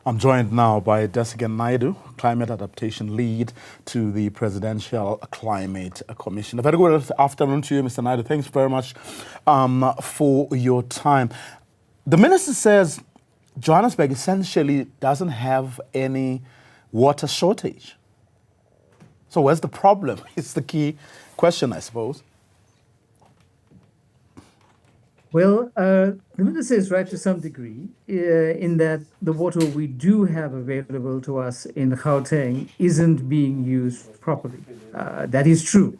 I'm joined now by Dhesigen Naidoo, Climate Adaptation Lead to the Presidential Climate Commission. A very good afternoon to you, Mr. Naidoo. Thanks very much for your time. The minister says Johannesburg essentially doesn't have any water shortage. So where's the problem? It's the key question, I suppose. Well, the minister is right to some degree in that the water we do have available to us in Gauteng isn't being used properly. That is true.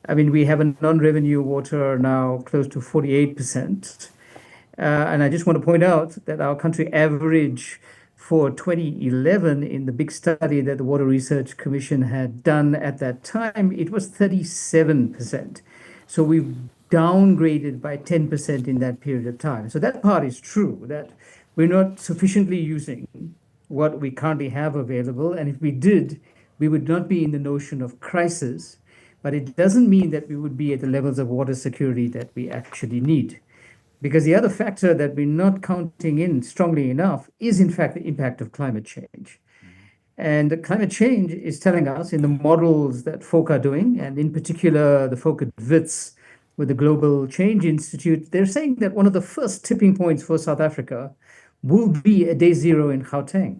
I mean, we have a non-revenue water now close to 48%. And I just want to point out that our country average for 2011 in the big study that the Water Research Commission had done at that time, it was 37%. So we've downgraded by 10% in that period of time. So that part is true, that we're not sufficiently using what we currently have available. And if we did, we would not be in the notion of crisis, but it doesn't mean that we would be at the levels of water security that we actually need. Because the other factor that we're not counting in strongly enough is, in fact, the impact of climate change. And the climate change is telling us in the models that folk are doing, and in particular, the folk at WITS with the Global Change Institute, they're saying that one of the first tipping points for South Africa will be a day zero in Gauteng.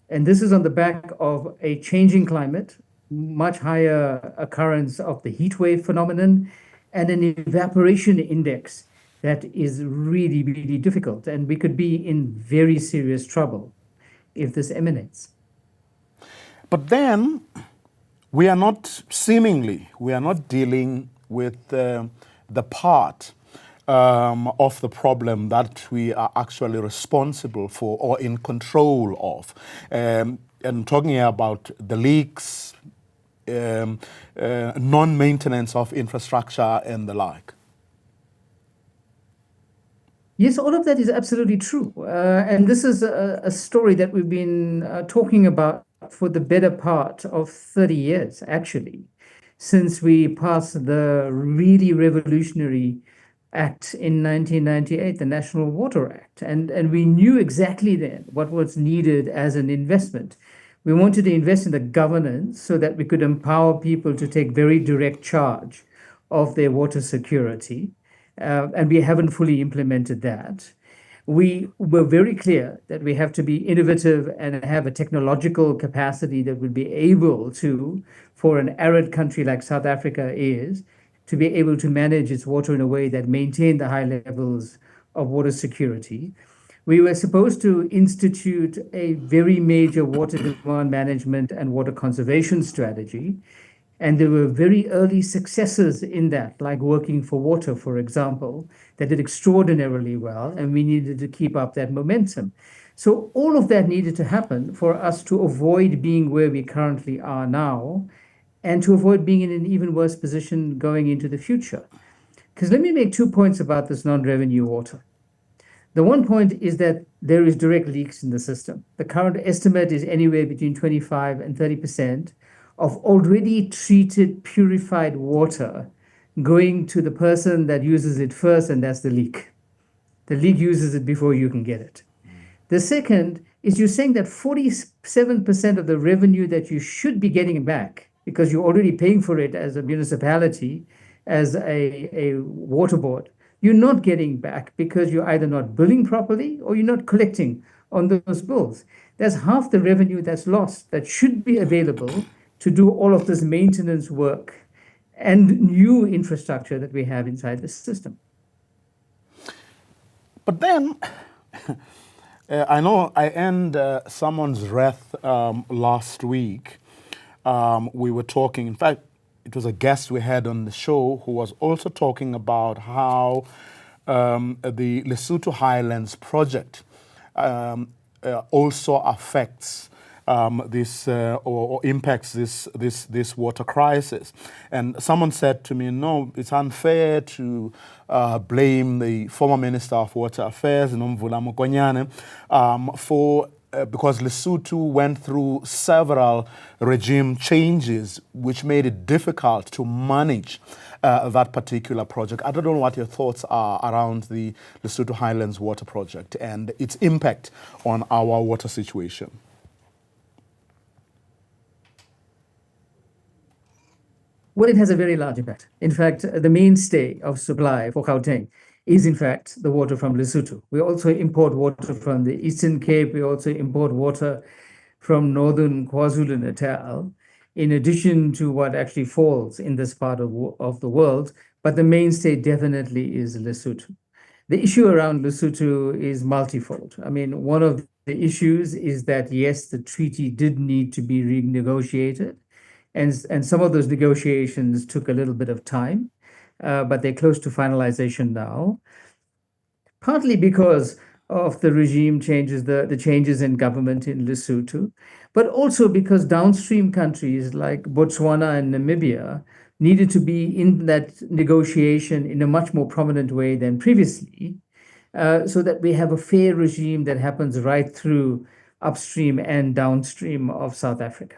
And this is on the back of a changing climate, much higher occurrence of the heat wave phenomenon, and an evaporation index that is really, really difficult. And we could be in very serious trouble if this emanates. But then we are not dealing with the part of the problem that we are actually responsible for or in control of. And talking about the leaks, non-maintenance of infrastructure and the like. Yes, all of that is absolutely true. And this is a story that we've been talking about for the better part of 30 years, actually, since we passed the really revolutionary act in 1998, the National Water Act. And we knew exactly then what was needed as an investment. We wanted to invest in the governance so that we could empower people to take very direct charge of their water security. And we haven't fully implemented that. We were very clear that we have to be innovative and have a technological capacity that would be able to, for an arid country like South Africa is, to be able to manage its water in a way that maintained the high levels of water security. We were supposed to institute a very major water demand management and water conservation strategy. And there were very early successes in that, like Working for Water, for example, that did extraordinarily well, and we needed to keep up that momentum. So all of that needed to happen for us to avoid being where we currently are now, and to avoid being in an even worse position going into the future. Because let me make 2 points about this non-revenue water. The one point is that there is direct leaks in the system. The current estimate is anywhere between 25 and 30% of already treated, purified water going to the person that uses it first, and that's the leak. The leak uses it before you can get it. The second is you're saying that 47% of the revenue that you should be getting back, because you're already paying for it as a municipality, as a water board, you're not getting back because you're either not billing properly or you're not collecting on those bills. That's half the revenue that's lost that should be available to do all of this maintenance work and new infrastructure that we have inside the system. But then, I know I earned someone's wrath last week. We were talking, in fact, it was a guest we had on the show who was also talking about how the Lesotho Highlands project also affects this or impacts this water crisis. And someone said to me, no, it's unfair to blame the former Minister of Water Affairs, Vuyo Mvoko, for because Lesotho went through several regime changes, which made it difficult to manage that particular project. I don't know what your thoughts are around the Lesotho Highlands Water Project and its impact on our water situation. Well, it has a very large impact. In fact, the mainstay of supply for Gauteng is, in fact, the water from Lesotho. We also import water from the Eastern Cape. We also import water from northern KwaZulu-Natal, in addition to what actually falls in this part of the world. But the mainstay definitely is Lesotho. The issue around Lesotho is multifold. I mean, one of the issues is that, yes, the treaty did need to be renegotiated. And some of those negotiations took a little bit of time, but they're close to finalization now, partly because of the regime changes, the changes in government in Lesotho, but also because downstream countries like Botswana and Namibia needed to be in that negotiation in a much more prominent way than previously, so that we have a fair regime that happens right through upstream and downstream of South Africa.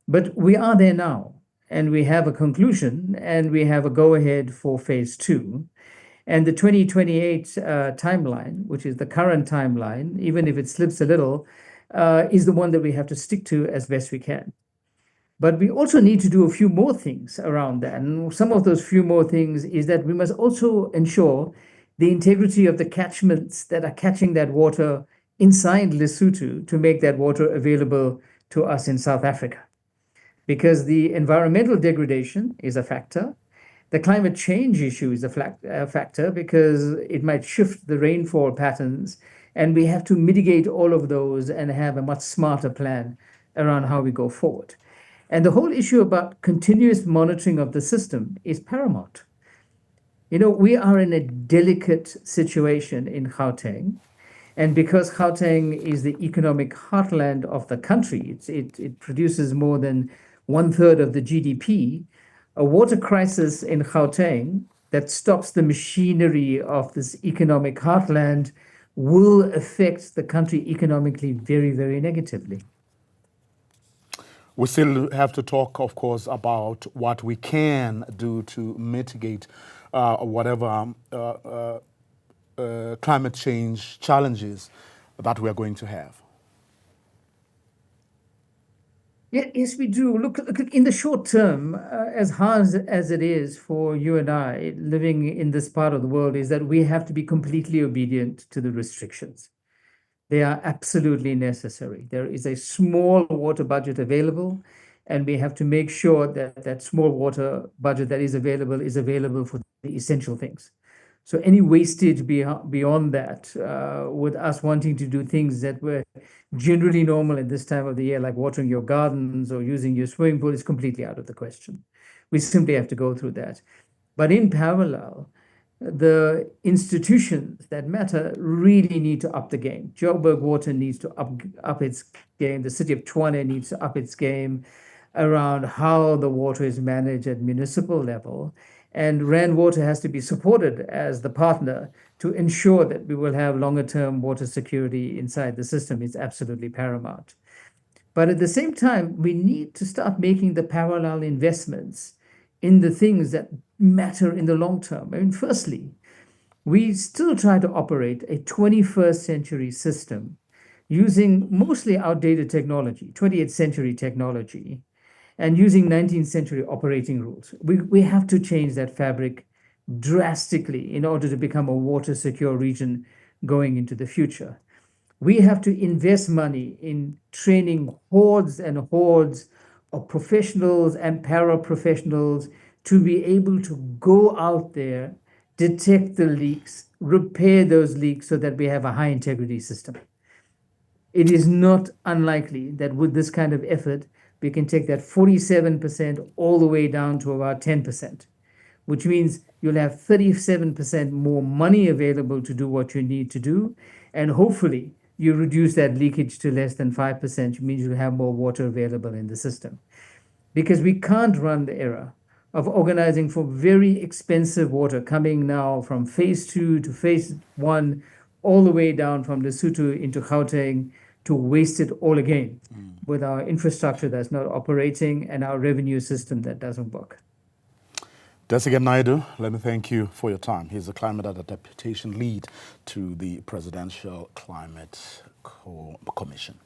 But we are there now, and we have a conclusion, and we have a go-ahead for phase 2. And the 2028 timeline, which is the current timeline, even if it slips a little, is the one that we have to stick to as best we can. But we also need to do a few more things around that. And some of those few more things is that we must also ensure the integrity of the catchments that are catching that water inside Lesotho to make that water available to us in South Africa. Because the environmental degradation is a factor. The climate change issue is a factor because it might shift the rainfall patterns, and we have to mitigate all of those and have a much smarter plan around how we go forward. And the whole issue about continuous monitoring of the system is paramount. You know, we are in a delicate situation in Gauteng. And because Gauteng is the economic heartland of the country, it produces more than 1/3 of the GDP, a water crisis in Gauteng that stops the machinery of this economic heartland will affect the country economically very, very negatively. We still have to talk, of course, about what we can do to mitigate whatever climate change challenges that we are going to have. Yes, we do. Look, in the short term, as hard as it is for you and I living in this part of the world, is that we have to be completely obedient to the restrictions. They are absolutely necessary. There is a small water budget available, and we have to make sure that that small water budget that is available for the essential things. So any wastage beyond that, with us wanting to do things that were generally normal at this time of the year, like watering your gardens or using your swimming pool, is completely out of the question. We simply have to go through that. But in parallel, the institutions that matter really need to up the game. Joburg Water needs to up its game. The city of Tshwane needs to up its game around how the water is managed at municipal level. And Rand Water has to be supported as the partner to ensure that we will have longer-term water security inside the system. It's absolutely paramount. But at the same time, we need to start making the parallel investments in the things that matter in the long term. I mean, firstly, we still try to operate a 21st century system using mostly outdated technology, 20th century technology, and using 19th century operating rules. We have to change that fabric drastically in order to become a water secure region going into the future. We have to invest money in training hordes and hordes of professionals and paraprofessionals to be able to go out there, detect the leaks, repair those leaks so that we have a high integrity system. It is not unlikely that with this kind of effort, we can take that 47% all the way down to about 10%, which means you'll have 37% more money available to do what you need to do. And hopefully you reduce that leakage to less than 5%, which means you'll have more water available in the system. Because we can't run the era of organizing for very expensive water coming now from phase 2 to phase 1, all the way down from Lesotho into Gauteng to waste it all again with our infrastructure that's not operating and our revenue system that doesn't work. Dhesigen Naidoo, let me thank you for your time. He's the climate adaptation lead to the Presidential Climate Commission.